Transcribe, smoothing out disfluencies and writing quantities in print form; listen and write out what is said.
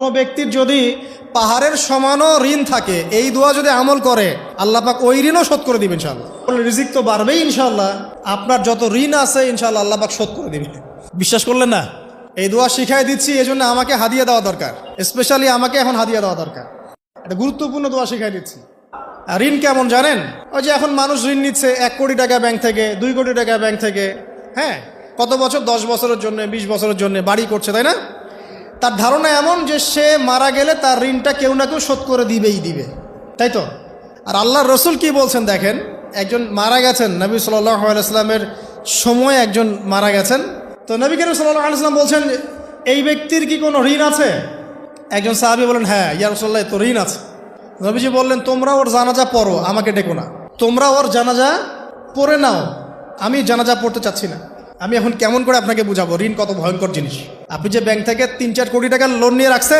কোনো ব্যক্তির যদি পাহাড়ের সমানও ঋণ থাকে, এই দোয়া যদি আমল করে আল্লাহ পাক ওই ঋণও শোধ করে দিবেন ইনশাআল্লাহ। রিজিক তো বাড়বেই ইনশাআল্লাহ, আপনার যত ঋণ আছে ইনশাআল্লাহ আল্লাহ পাক শোধ করে দিবেন। বিশ্বাস করলেন না? এই দোয়া শিখাই দিচ্ছি, এই জন্য আমাকে হাদিয়া দেওয়া দরকার, স্পেশালি আমাকে এখন হাদিয়া দেওয়া দরকার। এটা গুরুত্বপূর্ণ দোয়া শিখাই দিচ্ছি। আর ঋণ কেমন জানেন? ওই যে এখন মানুষ ঋণ নিচ্ছে 1 কোটি টাকা ব্যাংক থেকে, 2 কোটি টাকা ব্যাংক থেকে, হ্যাঁ, কত বছর, 10 বছরের জন্য, 20 বছরের জন্য বাড়ি করছে, তাই না? তার ধারণা এমন যে সে মারা গেলে তার ঋণটা কেউ না কেউ শোধ করে দিবে, তাই তো? আর আল্লাহর রসুল কি বলছেন দেখেন, একজন মারা গেছেন, নবী সাল্লাল্লাহু আলাইহি ওয়াসাল্লামের সময় একজন মারা গেছেন। তো নবী করিম সাল্লাল্লাহু আলাইহি ওয়াসাল্লাম বলছেন, এই ব্যক্তির কি কোনো ঋণ আছে? একজন সাহাবী বলেন, হ্যাঁ ইয়া রাসূলুল্লাহ, তো ঋণ আছে। নবীজি বললেন, তোমরা ওর জানাজা পড়ো, আমাকে ডেকো না। তোমরা ওর জানাজা পড়ে নাও, আমি জানাজা পড়তে চাচ্ছি না। আমি এখন কেমন করে আপনাকে বুঝাবো ঋণ কত ভয়ঙ্কর জিনিস? আপনি যে ব্যাংক থেকে 3-4 কোটি টাকার লোন নিয়ে রাখছেন,